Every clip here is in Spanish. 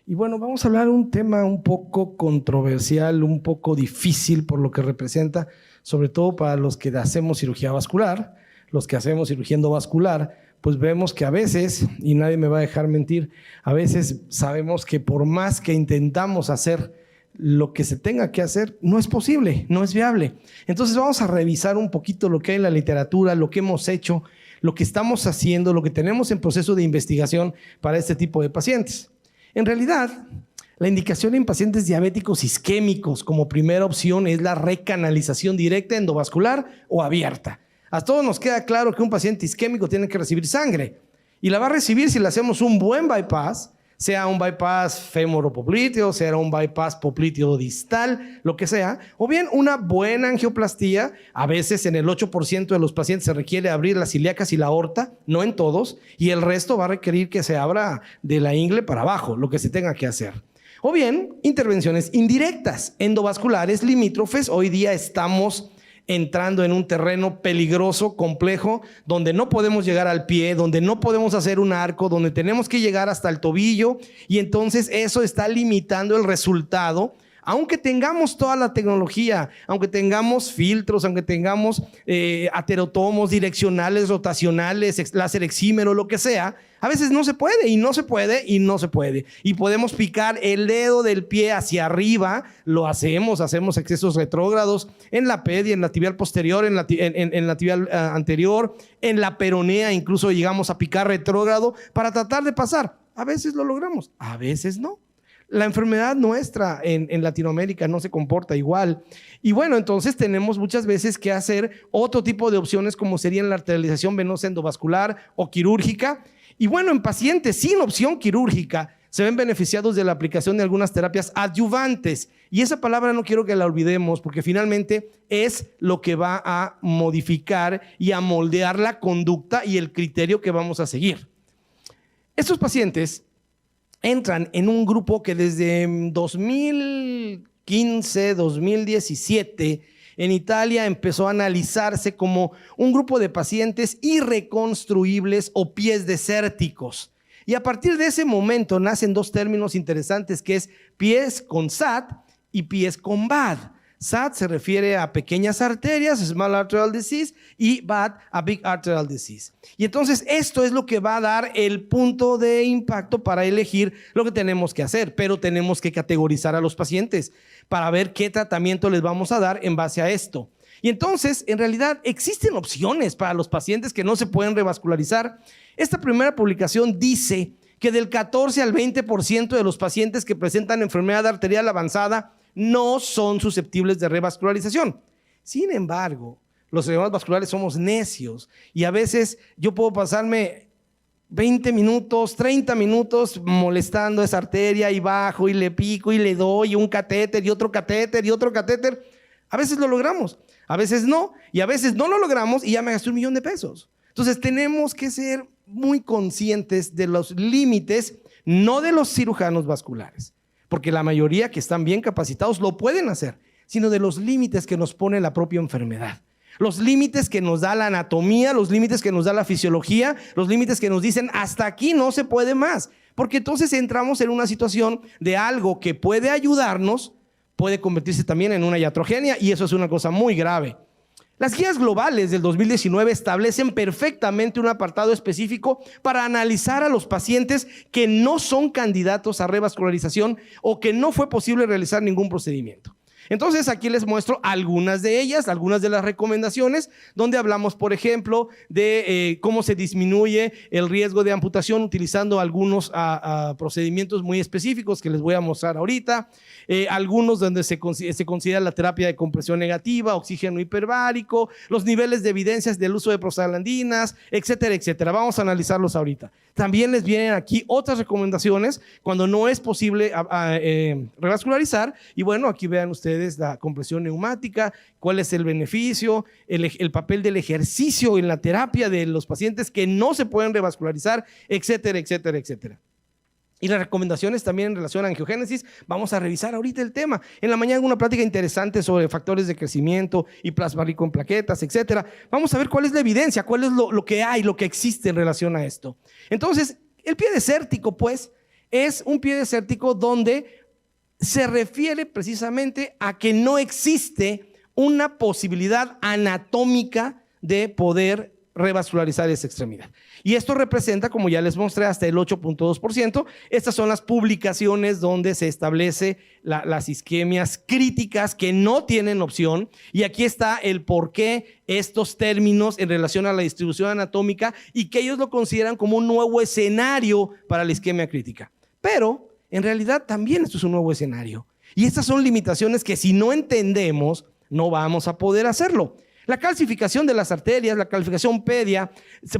Y bueno, vamos a hablar de un tema un poco controversial, un poco difícil por lo que representa, sobre todo para los que hacemos cirugía vascular, los que hacemos cirugía endovascular, pues vemos que a veces, y nadie me va a dejar mentir, a veces sabemos que por más que intentamos hacer lo que se tenga que hacer, no es posible, no es viable. Entonces vamos a revisar un poquito lo que hay en la literatura, lo que hemos hecho, lo que estamos haciendo, lo que tenemos en proceso de investigación para este tipo de pacientes. En realidad, la indicación en pacientes diabéticos isquémicos como primera opción es la recanalización directa endovascular o abierta. A todos nos queda claro que un paciente isquémico tiene que recibir sangre y la va a recibir si le hacemos un buen bypass, sea un bypass femoropopliteo, sea un bypass popliteo distal, lo que sea, o bien una buena angioplastía. A veces en el 8% de los pacientes se requiere abrir las ilíacas y la aorta, no en todos, y el resto va a requerir que se abra de la ingle para abajo, lo que se tenga que hacer. O bien intervenciones indirectas, endovasculares, limítrofes. Hoy día estamos entrando en un terreno peligroso, complejo, donde no podemos llegar al pie, donde no podemos hacer un arco, donde tenemos que llegar hasta el tobillo, y entonces eso está limitando el resultado. Aunque tengamos toda la tecnología, aunque tengamos filtros, aunque tengamos aterotomos direccionales, rotacionales, láser exímero, lo que sea, a veces no se puede y no se puede y no se puede. Y podemos picar el dedo del pie hacia arriba, lo hacemos excesos retrógrados en la pedia, en la tibial posterior, en la tibial anterior, en la peronea, incluso llegamos a picar retrógrado para tratar de pasar. A veces lo logramos, a veces no. La enfermedad nuestra en Latinoamérica no se comporta igual. Y bueno, entonces tenemos muchas veces que hacer otro tipo de opciones como serían la arterialización venosa endovascular o quirúrgica. Y bueno, en pacientes sin opción quirúrgica se ven beneficiados de la aplicación de algunas terapias adyuvantes. Y esa palabra no quiero que la olvidemos porque finalmente es lo que va a modificar y a moldear la conducta y el criterio que vamos a seguir. Estos pacientes entran en un grupo que desde 2015, 2017, en Italia empezó a analizarse como un grupo de pacientes irreconstruibles o pies desérticos. Y a partir de ese momento nacen dos términos interesantes, que es pies con SAD y pies con BAD. SAD se refiere a pequeñas arterias, Small Arterial Disease, y BAD a Big Arterial Disease. Y entonces esto es lo que va a dar el punto de impacto para elegir lo que tenemos que hacer, pero tenemos que categorizar a los pacientes para ver qué tratamiento les vamos a dar en base a esto. Y entonces, en realidad, existen opciones para los pacientes que no se pueden revascularizar. Esta primera publicación dice que del 14 al 20% de los pacientes que presentan enfermedad arterial avanzada no son susceptibles de revascularización. Sin embargo, los sistemas vasculares somos necios y a veces yo puedo pasarme 20 minutos, 30 minutos molestando esa arteria y bajo y le pico y le doy un catéter y otro catéter y otro catéter. A veces lo logramos, a veces no, y a veces no lo logramos y ya me gasté $1,000,000. Entonces tenemos que ser muy conscientes de los límites, no de los cirujanos vasculares, porque la mayoría que están bien capacitados lo pueden hacer, sino de los límites que nos pone la propia enfermedad. Los límites que nos da la anatomía, los límites que nos da la fisiología, los límites que nos dicen hasta aquí no se puede más. Porque entonces entramos en una situación de algo que puede ayudarnos, puede convertirse también en una iatrogenia, y eso es una cosa muy grave. Las guías globales del 2019 establecen perfectamente un apartado específico para analizar a los pacientes que no son candidatos a revascularización o que no fue posible realizar ningún procedimiento. Entonces aquí les muestro algunas de ellas, algunas de las recomendaciones, donde hablamos, por ejemplo, de cómo se disminuye el riesgo de amputación utilizando algunos procedimientos muy específicos que les voy a mostrar ahorita. Algunos donde se considera la terapia de compresión negativa, oxígeno hiperbárico, los niveles de evidencias del uso de prostaglandinas, etcétera, etcétera. Vamos a analizarlos ahorita. También les vienen aquí otras recomendaciones cuando no es posible revascularizar. Y bueno, aquí vean ustedes la compresión neumática, cuál es el beneficio, el papel del ejercicio en la terapia de los pacientes que no se pueden revascularizar, etcétera, etcétera, etcétera. Y las recomendaciones también en relación a angiogénesis, vamos a revisar ahorita el tema. En la mañana una plática interesante sobre factores de crecimiento y plasma rico en plaquetas, etcétera. Vamos a ver cuál es la evidencia, cuál es lo que hay, lo que existe en relación a esto. Entonces, el pie desértico, pues, es un pie desértico donde se refiere precisamente a que no existe una posibilidad anatómica de poder revascularizar esa extremidad. Y esto representa, como ya les mostré, hasta el 8.2%. Estas son las publicaciones donde se establece las isquemias críticas que no tienen opción. Y aquí está el por qué estos términos en relación a la distribución anatómica y que ellos lo consideran como un nuevo escenario para la isquemia crítica. Pero en realidad también esto es un nuevo escenario. Y estas son limitaciones que si no entendemos, no vamos a poder hacerlo. La calcificación de las arterias, la calcificación pedia,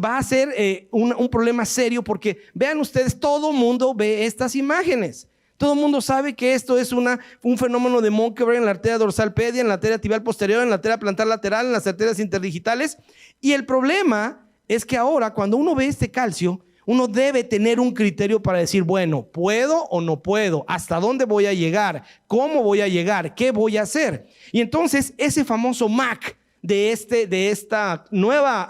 va a ser un problema serio porque vean ustedes, todo mundo ve estas imágenes. Todo el mundo sabe que esto es un fenómeno de Monckeberg en la arteria dorsal pedia, en la arteria tibial posterior, en la arteria plantar lateral, en las arterias interdigitales. Y el problema es que ahora cuando uno ve este calcio, uno debe tener un criterio para decir, bueno, ¿puedo o no puedo? ¿Hasta dónde voy a llegar? ¿Cómo voy a llegar? ¿Qué voy a hacer? Y entonces ese famoso MAC de esta nueva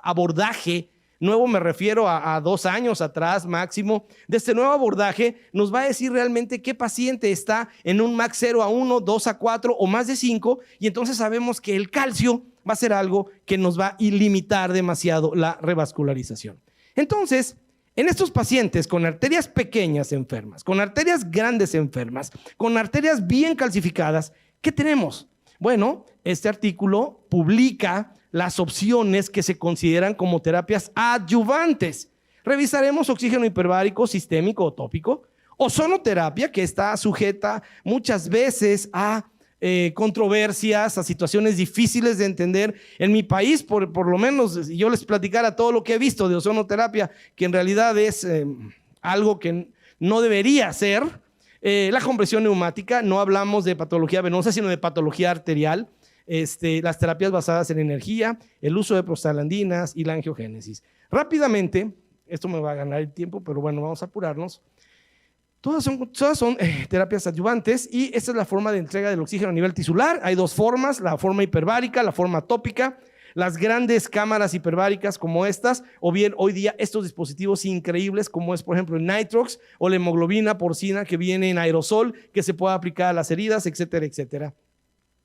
abordaje, nuevo me refiero a 2 años atrás máximo, de este nuevo abordaje nos va a decir realmente qué paciente está en un MAC 0 a 1, 2 a 4 o más de 5, y entonces sabemos que el calcio va a ser algo que nos va a limitar demasiado la revascularización. Entonces, en estos pacientes con arterias pequeñas enfermas, con arterias grandes enfermas, con arterias bien calcificadas, ¿qué tenemos? Bueno, este artículo publica las opciones que se consideran como terapias adyuvantes. Revisaremos oxígeno hiperbárico, sistémico o tópico, ozonoterapia, que está sujeta muchas veces a controversias, a situaciones difíciles de entender. En mi país, por lo menos, yo les platicara todo lo que he visto de ozonoterapia, que en realidad es algo que no debería ser. La compresión neumática, no hablamos de patología venosa, sino de patología arterial. Las terapias basadas en energía, el uso de prostaglandinas y la angiogénesis. Rápidamente, esto me va a ganar el tiempo, pero bueno, vamos a apurarnos. Todas son terapias adyuvantes y esta es la forma de entrega del oxígeno a nivel tisular. Hay 2 formas, la forma hiperbárica, la forma tópica. Las grandes cámaras hiperbáricas como estas, o bien hoy día estos dispositivos increíbles como es por ejemplo el Nitrox o la hemoglobina porcina que viene en aerosol, que se puede aplicar a las heridas, etcétera, etcétera.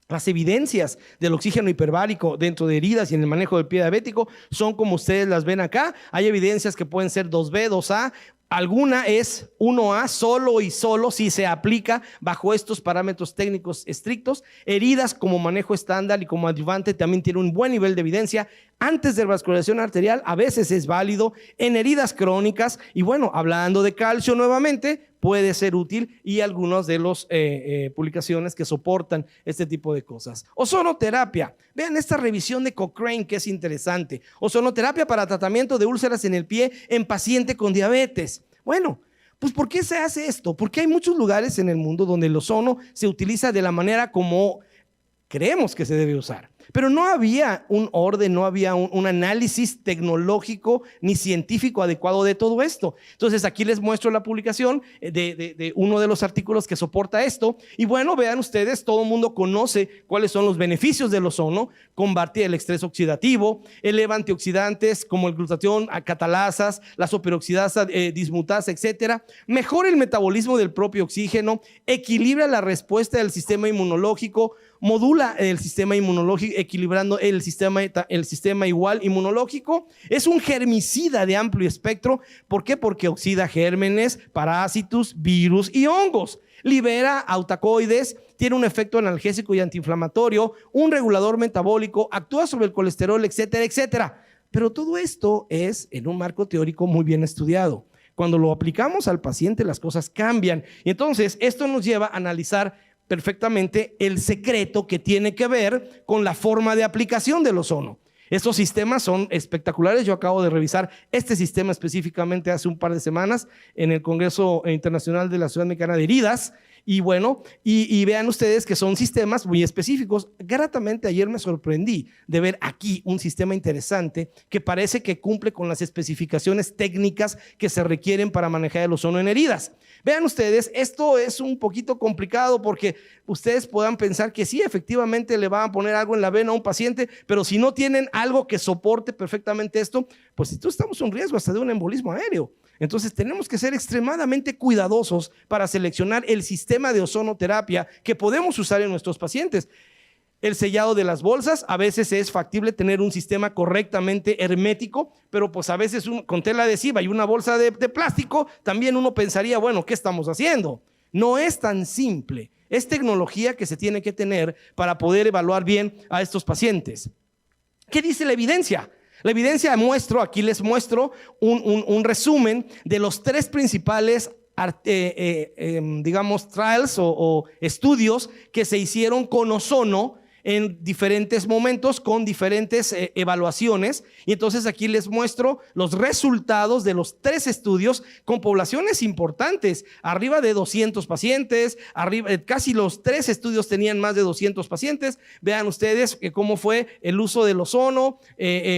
Las evidencias del oxígeno hiperbárico dentro de heridas y en el manejo del pie diabético son como ustedes las ven acá. Hay evidencias que pueden ser 2B, 2A. Alguna es 1A solo y solo si se aplica bajo estos parámetros técnicos estrictos. Heridas como manejo estándar y como adyuvante también tiene un buen nivel de evidencia. Antes de vascularización arterial a veces es válido en heridas crónicas y bueno, hablando de calcio nuevamente, puede ser útil y algunas de las publicaciones que soportan este tipo de cosas. Ozonoterapia. Vean esta revisión de Cochrane que es interesante. Ozonoterapia para tratamiento de úlceras en el pie en paciente con diabetes. Bueno, pues ¿por qué se hace esto? Porque hay muchos lugares en el mundo donde el ozono se utiliza de la manera como creemos que se debe usar. Pero no había un orden, no había un análisis tecnológico ni científico adecuado de todo esto. Entonces aquí les muestro la publicación de uno de los artículos que soporta esto. Y bueno, vean ustedes, todo el mundo conoce cuáles son los beneficios del ozono. Combate el estrés oxidativo, eleva antioxidantes como el glutatión, catalasas, la superoxidasa, dismutasa, etcétera. Mejora el metabolismo del propio oxígeno, equilibra la respuesta del sistema inmunológico, modula el sistema inmunológico, equilibrando el sistema igual inmunológico. Es un germicida de amplio espectro. ¿Por qué? Porque oxida gérmenes, parásitos, virus y hongos. Libera autacoides, tiene un efecto analgésico y antiinflamatorio, un regulador metabólico, actúa sobre el colesterol, etcétera, etcétera. Pero todo esto es en un marco teórico muy bien estudiado. Cuando lo aplicamos al paciente, las cosas cambian. Y entonces esto nos lleva a analizar perfectamente el secreto que tiene que ver con la forma de aplicación del ozono. Estos sistemas son espectaculares. Yo acabo de revisar este sistema específicamente hace un par de semanas en el Congreso Internacional de la Sociedad Mexicana de Heridas. Y bueno, y vean ustedes que son sistemas muy específicos. Gratamente ayer me sorprendí de ver aquí un sistema interesante que parece que cumple con las especificaciones técnicas que se requieren para manejar el ozono en heridas. Vean ustedes, esto es un poquito complicado porque ustedes puedan pensar que sí, efectivamente le van a poner algo en la vena a un paciente, pero si no tienen algo que soporte perfectamente esto, pues entonces estamos en riesgo hasta de un embolismo aéreo. Entonces tenemos que ser extremadamente cuidadosos para seleccionar el sistema de ozonoterapia que podemos usar en nuestros pacientes. El sellado de las bolsas, a veces es factible tener un sistema correctamente hermético, pero pues a veces con tela adhesiva y una bolsa de plástico, también uno pensaría, bueno, ¿qué estamos haciendo? No es tan simple. Es tecnología que se tiene que tener para poder evaluar bien a estos pacientes. ¿Qué dice la evidencia? La evidencia aquí les muestro un resumen de los 3 principales digamos trials o estudios que se hicieron con ozono en diferentes momentos con diferentes evaluaciones, y entonces aquí les muestro los resultados de los 3 estudios con poblaciones importantes, arriba de 200 pacientes, casi los 3 estudios tenían más de 200 pacientes. Vean ustedes cómo fue el uso del ozono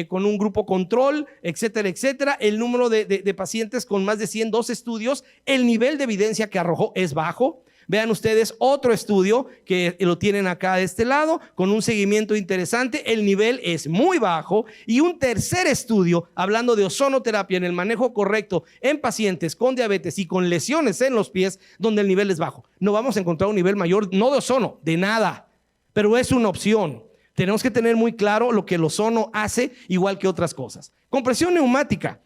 con un grupo control, etcétera, etcétera. El número de pacientes con más de 102 estudios, el nivel de evidencia que arrojó es bajo. Vean ustedes otro estudio que lo tienen acá de este lado con un seguimiento interesante, el nivel es muy bajo, y un tercer estudio hablando de ozonoterapia en el manejo correcto en pacientes con diabetes y con lesiones en los pies donde el nivel es bajo. No vamos a encontrar un nivel mayor, no de ozono, de nada, pero es una opción. Tenemos que tener muy claro lo que el ozono hace, igual que otras cosas. Compresión neumática.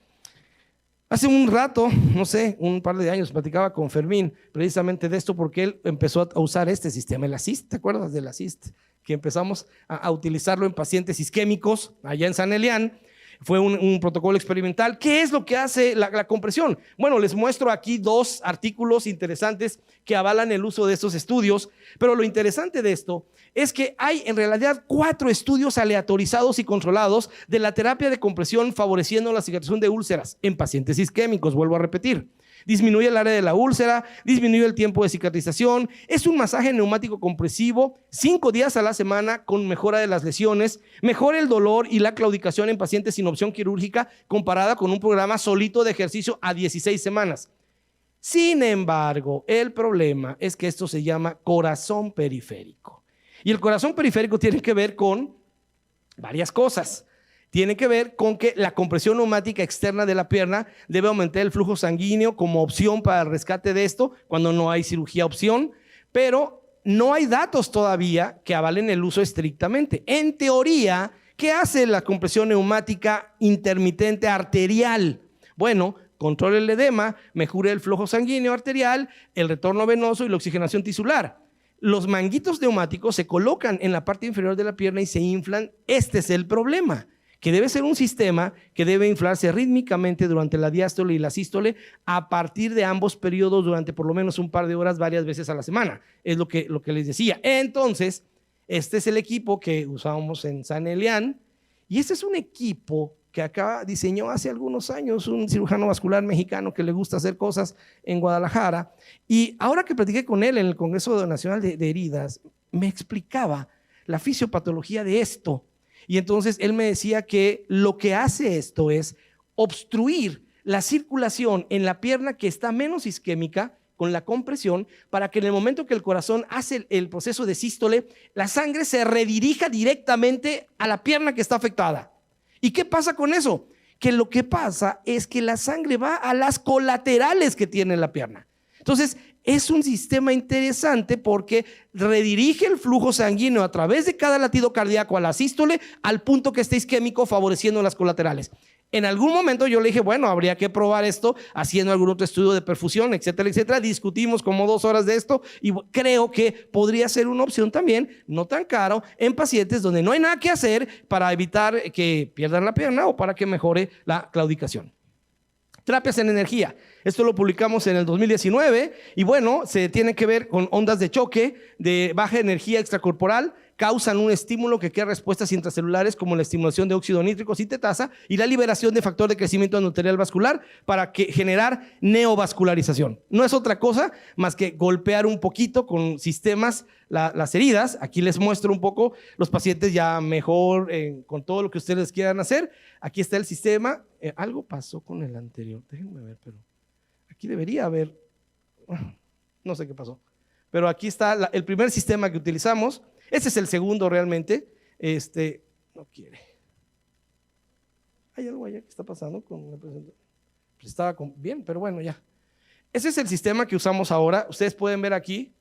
Hace un rato, no sé, un par de años, platicaba con Fermín precisamente de esto, porque él empezó a usar este sistema, el ASIST. ¿Te acuerdas del ASIST? Que empezamos a utilizarlo en pacientes isquémicos allá en San Elián. Fue un protocolo experimental. ¿Qué es lo que hace la compresión? Bueno, les muestro aquí 2 artículos interesantes que avalan el uso de estos estudios, pero lo interesante de esto es que hay en realidad 4 estudios aleatorizados y controlados de la terapia de compresión favoreciendo la cicatrización de úlceras en pacientes isquémicos. Vuelvo a repetir. Disminuye el área de la úlcera, disminuye el tiempo de cicatrización, es un masaje neumático compresivo 5 días a la semana con mejora de las lesiones, mejora el dolor y la claudicación en pacientes sin opción quirúrgica comparada con un programa solito de ejercicio a 16 semanas. Sin embargo, el problema es que esto se llama corazón periférico, y el corazón periférico tiene que ver con varias cosas. Tiene que ver con que la compresión neumática externa de la pierna debe aumentar el flujo sanguíneo como opción para el rescate de esto cuando no hay cirugía opción, pero no hay datos todavía que avalen el uso estrictamente. En teoría, ¿qué hace la compresión neumática intermitente arterial? Bueno, controla el edema, mejora el flujo sanguíneo arterial, el retorno venoso y la oxigenación tisular. Los manguitos neumáticos se colocan en la parte inferior de la pierna y se inflan. Este es el problema, que debe ser un sistema que debe inflarse rítmicamente durante la diástole y la sístole a partir de ambos periodos durante por lo menos un par de horas varias veces a la semana. Es lo que les decía. Entonces, este es el equipo que usábamos en San Elián, y este es un equipo que acá diseñó hace algunos años un cirujano vascular mexicano que le gusta hacer cosas en Guadalajara. Y ahora que platiqué con él en el Congreso Nacional de Heridas, me explicaba la fisiopatología de esto. Y entonces él me decía que lo que hace esto es obstruir la circulación en la pierna que está menos isquémica con la compresión, para que en el momento que el corazón hace el proceso de sístole, la sangre se redirija directamente a la pierna que está afectada. ¿Y qué pasa con eso? Que lo que pasa es que la sangre va a las colaterales que tiene la pierna. Entonces, es un sistema interesante porque redirige el flujo sanguíneo a través de cada latido cardíaco a la sístole al punto que esté isquémico, favoreciendo las colaterales. En algún momento yo le dije, bueno, habría que probar esto haciendo algún otro estudio de perfusión, etcétera, etcétera. Discutimos como 2 horas de esto y creo que podría ser una opción también, no tan caro, en pacientes donde no hay nada que hacer para evitar que pierdan la pierna o para que mejore la claudicación. Terapias en energía. Esto lo publicamos en el 2019 y bueno, se tiene que ver con ondas de choque de baja energía extracorporal. Causan un estímulo que crea respuestas intracelulares como la estimulación de óxido nítrico sintetasa y la liberación de factor de crecimiento endotelial vascular para generar neovascularización. No es otra cosa más que golpear un poquito con sistemas las heridas. Aquí les muestro un poco los pacientes ya mejor con todo lo que ustedes quieran hacer. Aquí está el sistema. Algo pasó con el anterior. Déjenme ver, pero aquí debería haber, no sé qué pasó, pero aquí está el primer sistema que utilizamos. Ese es el segundo realmente. No quiere. ¿Hay algo allá que está pasando con la presentación? Pues estaba bien, pero bueno, ya. Ese es el sistema que usamos ahora. Ustedes pueden ver aquí,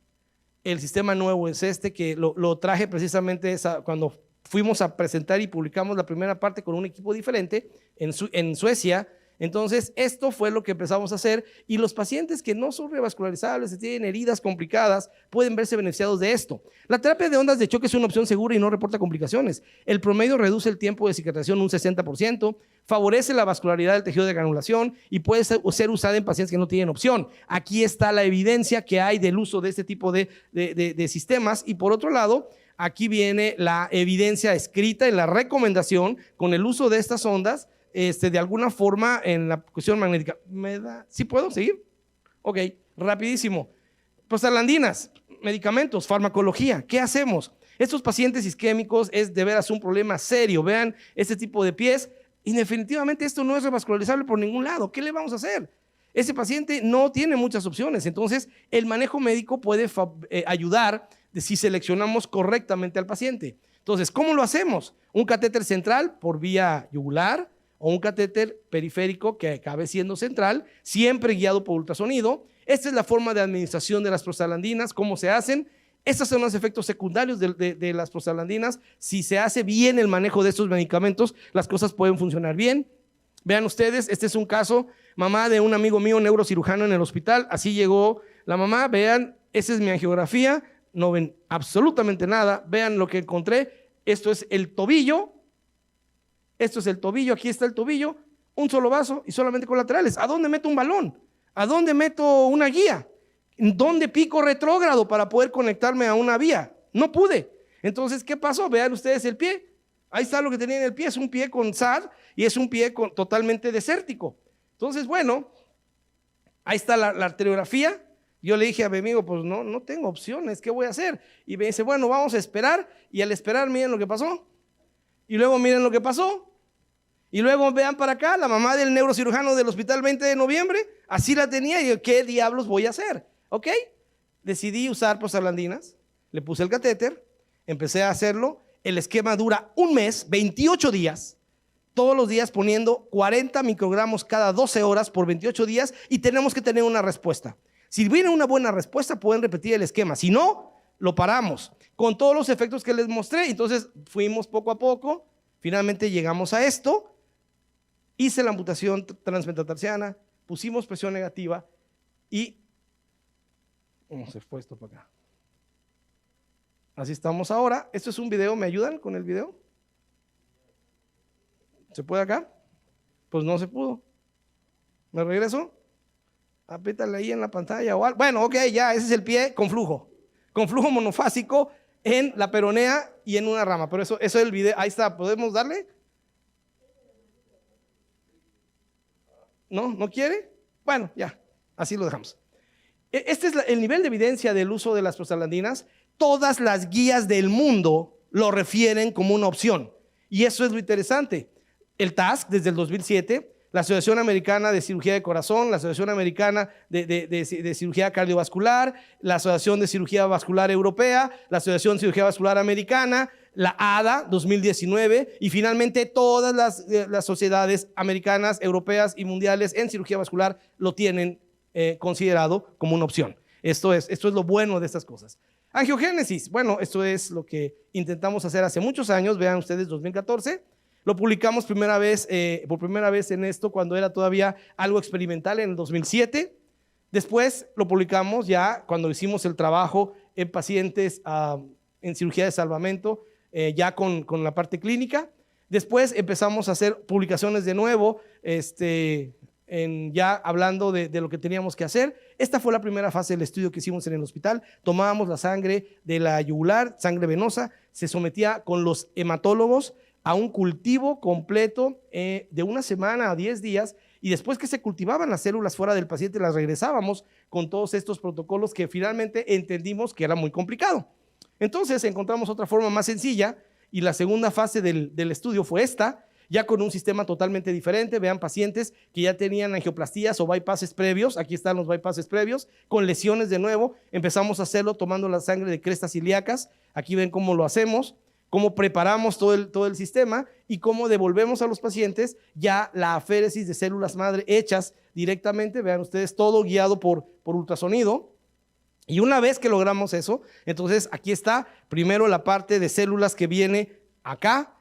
el sistema nuevo es este, que lo traje precisamente cuando fuimos a presentar y publicamos la primera parte con un equipo diferente en Suecia. Entonces, esto fue lo que empezamos a hacer y los pacientes que no son revascularizables, que tienen heridas complicadas, pueden verse beneficiados de esto. La terapia de ondas de choque es una opción segura y no reporta complicaciones. El promedio reduce el tiempo de cicatrización un 60%, favorece la vascularidad del tejido de granulación y puede ser usada en pacientes que no tienen opción. Aquí está la evidencia que hay del uso de este tipo de sistemas y por otro lado, aquí viene la evidencia escrita en la recomendación con el uso de estas ondas de alguna forma en la cuestión magnética. ¿Sí puedo seguir? Ok, rapidísimo. Prostaglandinas, medicamentos, farmacología. ¿Qué hacemos? Estos pacientes isquémicos es de veras un problema serio. Vean este tipo de pies y definitivamente esto no es revascularizable por ningún lado. ¿Qué le vamos a hacer? Ese paciente no tiene muchas opciones. Entonces, el manejo médico puede ayudar si seleccionamos correctamente al paciente. Entonces, ¿cómo lo hacemos? Un catéter central por vía yugular, o un catéter periférico que acabe siendo central, siempre guiado por ultrasonido. Esta es la forma de administración de las prostaglandinas, cómo se hacen. Estos son los efectos secundarios de las prostaglandinas. Si se hace bien el manejo de estos medicamentos, las cosas pueden funcionar bien. Vean ustedes, este es un caso, mamá de un amigo mío neurocirujano en el hospital, así llegó la mamá. Vean, esa es mi angiografía, no ven absolutamente nada. Vean lo que encontré, esto es el tobillo. Esto es el tobillo, aquí está el tobillo, un solo vaso y solamente colaterales. ¿A dónde meto un balón? ¿A dónde meto una guía? ¿Dónde pico retrógrado para poder conectarme a una vía? No pude. Entonces, ¿qué pasó? Vean ustedes el pie. Ahí está lo que tenía en el pie, es un pie con SAD y es un pie totalmente desértico. Entonces, bueno, ahí está la arteriografía. Yo le dije a mi amigo, pues no tengo opciones, ¿qué voy a hacer? Y me dice, bueno, vamos a esperar. Y al esperar, miren lo que pasó. Y luego miren lo que pasó. Y luego vean para acá, la mamá del neurocirujano del hospital 20 de noviembre, así la tenía. Y yo, ¿qué diablos voy a hacer? ¿Ok? Decidí usar prostaglandinas, le puse el catéter, empecé a hacerlo. El esquema dura un mes, 28 días, todos los días poniendo 40 microgramos cada 12 horas por 28 días y tenemos que tener una respuesta. Si viene una buena respuesta, pueden repetir el esquema. Si no, lo paramos con todos los efectos que les mostré. Entonces fuimos poco a poco, finalmente llegamos a esto. Hice la amputación transmetatarsiana, pusimos presión negativa y ¿cómo se fue esto para acá? Así estamos ahora. Esto es un video, ¿me ayudan con el video? ¿Se puede acá? Pues no se pudo. ¿Me regreso? Apriétale ahí en la pantalla o algo. Bueno, ok, ya, ese es el pie con flujo monofásico en la peronea y en una rama. Pero eso es el video, ahí está, ¿podemos darle? ¿No quiere? Bueno, ya, así lo dejamos. Este es el nivel de evidencia del uso de las prostaglandinas. Todas las guías del mundo lo refieren como una opción. Y eso es lo interesante. El TASC desde el 2007, la Asociación Americana de Cirugía de Corazón, la Asociación Americana de Cirugía Cardiovascular, la Asociación de Cirugía Vascular Europea, la Asociación de Cirugía Vascular Americana, la ADA 2019 y finalmente todas las sociedades americanas, europeas y mundiales en cirugía vascular lo tienen considerado como una opción. Esto es lo bueno de estas cosas. Angiogénesis, bueno, esto es lo que intentamos hacer hace muchos años. Vean ustedes, 2014. Lo publicamos por primera vez en esto cuando era todavía algo experimental en el 2007. Después lo publicamos ya cuando hicimos el trabajo en pacientes en cirugía de salvamento, ya con la parte clínica. Después empezamos a hacer publicaciones de nuevo, ya hablando de lo que teníamos que hacer. Esta fue la primera fase del estudio que hicimos en el hospital. Tomábamos la sangre de la yugular, sangre venosa, se sometía con los hematólogos a un cultivo completo de una semana a 10 días y después que se cultivaban las células fuera del paciente las regresábamos con todos estos protocolos que finalmente entendimos que era muy complicado. Entonces encontramos otra forma más sencilla y la segunda fase del estudio fue esta, ya con un sistema totalmente diferente. Vean pacientes que ya tenían angioplastías o bypasses previos, aquí están los bypasses previos, con lesiones de nuevo, empezamos a hacerlo tomando la sangre de crestas ilíacas, aquí ven cómo lo hacemos, cómo preparamos todo el sistema y cómo devolvemos a los pacientes ya la aféresis de células madre hechas directamente, vean ustedes, todo guiado por ultrasonido. Y una vez que logramos eso, entonces aquí está primero la parte de células que viene acá,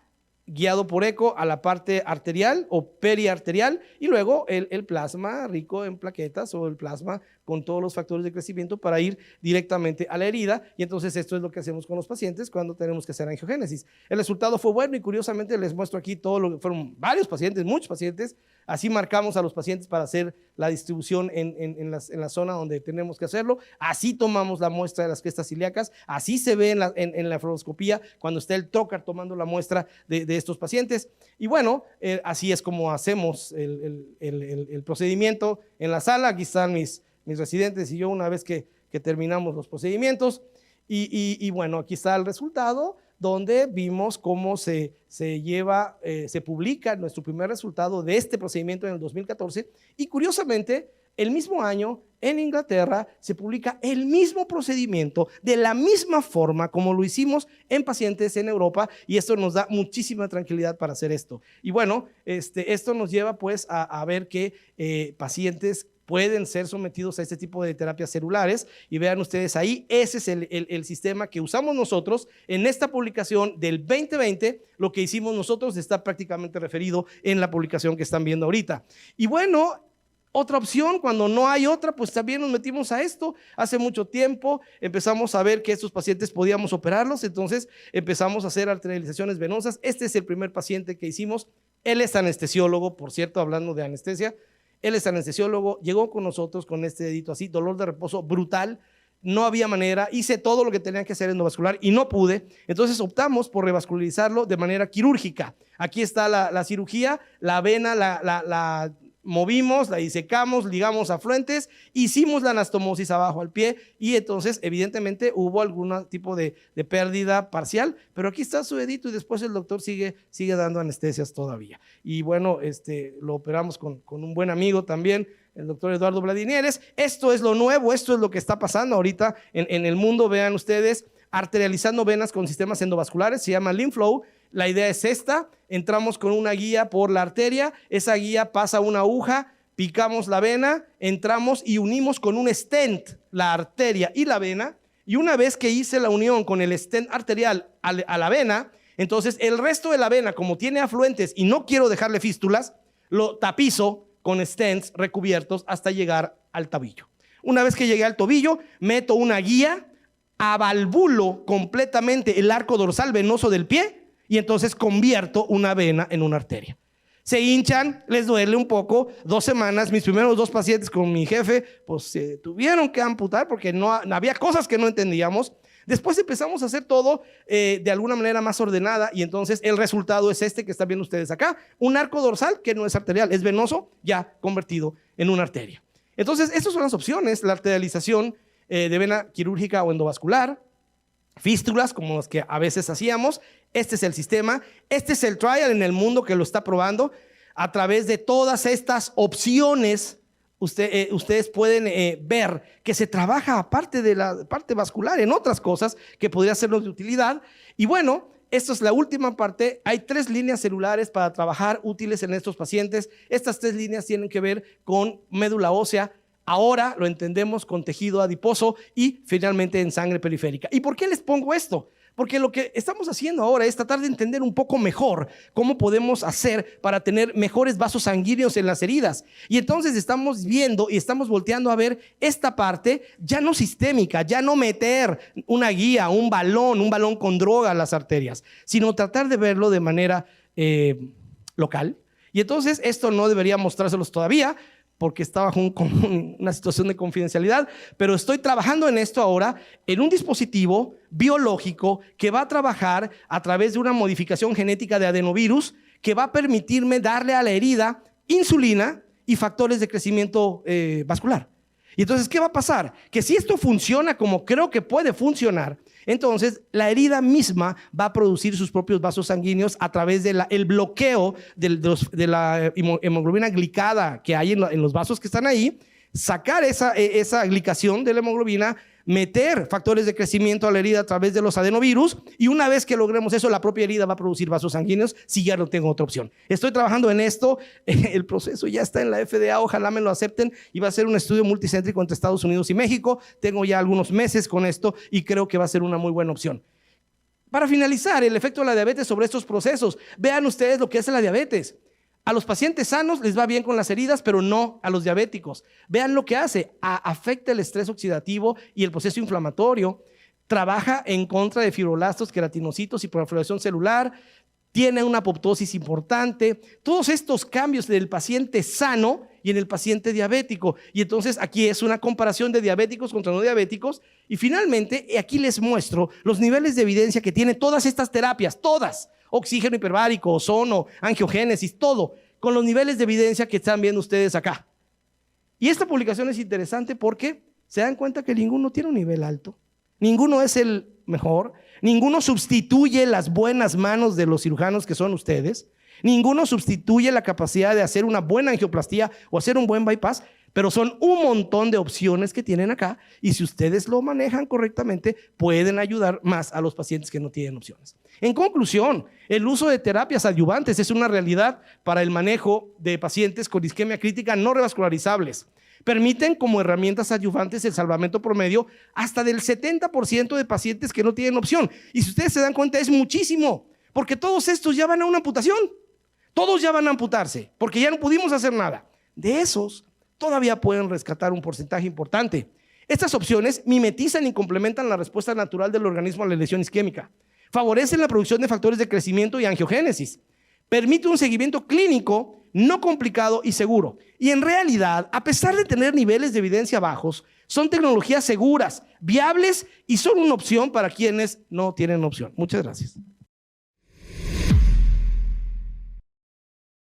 guiado por eco a la parte arterial o periarterial, y luego el plasma rico en plaquetas o el plasma con todos los factores de crecimiento para ir directamente a la herida. Y entonces esto es lo que hacemos con los pacientes cuando tenemos que hacer angiogénesis. El resultado fue bueno y curiosamente les muestro aquí todo lo que fueron varios pacientes, muchos pacientes. Así marcamos a los pacientes para hacer la distribución en la zona donde tenemos que hacerlo. Así tomamos la muestra de las crestas ilíacas. Así se ve en la fluoroscopía cuando está el trocar tomando la muestra de estos pacientes. Y bueno, así es como hacemos el procedimiento en la sala. Aquí están mis residentes y yo una vez que terminamos los procedimientos. Y bueno, aquí está el resultado, donde vimos cómo se publica nuestro primer resultado de este procedimiento en el 2014, y curiosamente, el mismo año en Inglaterra se publica el mismo procedimiento de la misma forma como lo hicimos en pacientes en Europa, y esto nos da muchísima tranquilidad para hacer esto. Y bueno, esto nos lleva pues a ver que pacientes pueden ser sometidos a este tipo de terapias celulares, y vean ustedes ahí, ese es el sistema que usamos nosotros. En esta publicación del 2020, lo que hicimos nosotros está prácticamente referido en la publicación que están viendo ahorita. Y bueno, otra opción, cuando no hay otra, pues también nos metimos a esto. Hace mucho tiempo empezamos a ver que estos pacientes podíamos operarlos, entonces empezamos a hacer arterializaciones venosas. Este es el primer paciente que hicimos. Él es anestesiólogo, por cierto, hablando de anestesia. Él es anestesiólogo, llegó con nosotros con este dedito así, dolor de reposo brutal, no había manera, hice todo lo que tenía que hacer endovascular y no pude, entonces optamos por revascularizarlo de manera quirúrgica. Aquí está la cirugía, la vena la movimos, la disecamos, ligamos afluentes, hicimos la anastomosis abajo al pie, y entonces evidentemente hubo algún tipo de pérdida parcial, pero aquí está su dedito y después el doctor sigue dando anestesias todavía. Y bueno, lo operamos con un buen amigo también, el doctor Eduardo Vladinieres. Esto es lo nuevo, esto es lo que está pasando ahorita en el mundo. Vean ustedes, arterializando venas con sistemas endovasculares, se llama LymphFlow. La idea es esta: entramos con una guía por la arteria, esa guía pasa una aguja, picamos la vena, entramos y unimos con un stent la arteria y la vena, y una vez que hice la unión con el stent arterial a la vena, entonces el resto de la vena, como tiene afluentes y no quiero dejarle fístulas, lo tapizo con stents recubiertos hasta llegar al tobillo. Una vez que llegué al tobillo, meto una guía, avalvulo completamente el arco dorsal venoso del pie, y entonces convierto una vena en una arteria. Se hinchan, les duele un poco, 2 semanas. Mis primeros 2 pacientes con mi jefe, pues se tuvieron que amputar porque no había cosas que no entendíamos. Después empezamos a hacer todo de alguna manera más ordenada, y entonces el resultado es este que están viendo ustedes acá: un arco dorsal que no es arterial, es venoso, ya convertido en una arteria. Entonces, estas son las opciones: la arterialización de vena quirúrgica o endovascular, fístulas como las que a veces hacíamos. Este es el sistema, este es el trial en el mundo que lo está probando. A través de todas estas opciones, ustedes pueden ver que se trabaja aparte de la parte vascular en otras cosas que podría sernos de utilidad. Y bueno, esto es la última parte. Hay 3 líneas celulares para trabajar útiles en estos pacientes. Estas 3 líneas tienen que ver con médula ósea. Ahora lo entendemos con tejido adiposo y finalmente en sangre periférica. ¿Y por qué les pongo esto? Porque lo que estamos haciendo ahora es tratar de entender un poco mejor cómo podemos hacer para tener mejores vasos sanguíneos en las heridas. Y entonces estamos viendo y estamos volteando a ver esta parte ya no sistémica, ya no meter una guía, un balón con droga a las arterias, sino tratar de verlo de manera local. Y entonces esto no debería mostrárselos todavía, porque está bajo una situación de confidencialidad, pero estoy trabajando en esto ahora, en un dispositivo biológico que va a trabajar a través de una modificación genética de adenovirus, que va a permitirme darle a la herida insulina y factores de crecimiento vascular. Y entonces, ¿qué va a pasar? Que si esto funciona como creo que puede funcionar, entonces la herida misma va a producir sus propios vasos sanguíneos a través del bloqueo de la hemoglobina glicada que hay en los vasos que están ahí, sacar esa glicación de la hemoglobina, meter factores de crecimiento a la herida a través de los adenovirus, y una vez que logremos eso, la propia herida va a producir vasos sanguíneos si ya no tengo otra opción. Estoy trabajando en esto, el proceso ya está en la FDA, ojalá me lo acepten, y va a ser un estudio multicéntrico entre Estados Unidos y México. Tengo ya algunos meses con esto y creo que va a ser una muy buena opción. Para finalizar, el efecto de la diabetes sobre estos procesos. Vean ustedes lo que hace la diabetes. A los pacientes sanos les va bien con las heridas, pero no a los diabéticos. Vean lo que hace. Afecta el estrés oxidativo y el proceso inflamatorio. Trabaja en contra de fibroblastos, queratinocitos y proliferación celular. Tiene una apoptosis importante. Todos estos cambios del paciente sano y en el paciente diabético. Y entonces aquí es una comparación de diabéticos contra no diabéticos. Y finalmente, aquí les muestro los niveles de evidencia que tienen todas estas terapias, todas. Oxígeno hiperbárico, ozono, angiogénesis, todo, con los niveles de evidencia que están viendo ustedes acá. Y esta publicación es interesante porque se dan cuenta que ninguno tiene un nivel alto, ninguno es el mejor, ninguno sustituye las buenas manos de los cirujanos que son ustedes, ninguno sustituye la capacidad de hacer una buena angioplastía o hacer un buen bypass, pero son un montón de opciones que tienen acá, y si ustedes lo manejan correctamente, pueden ayudar más a los pacientes que no tienen opciones. En conclusión, el uso de terapias adyuvantes es una realidad para el manejo de pacientes con isquemia crítica no revascularizables. Permiten como herramientas adyuvantes el salvamento promedio hasta del 70% de pacientes que no tienen opción. Y si ustedes se dan cuenta, es muchísimo, porque todos estos ya van a una amputación. Todos ya van a amputarse, porque ya no pudimos hacer nada. De esos, todavía pueden rescatar un porcentaje importante. Estas opciones mimetizan y complementan la respuesta natural del organismo a la lesión isquémica. Favorecen la producción de factores de crecimiento y angiogénesis. Permite un seguimiento clínico no complicado y seguro. Y en realidad, a pesar de tener niveles de evidencia bajos, son tecnologías seguras, viables y son una opción para quienes no tienen opción. Muchas gracias.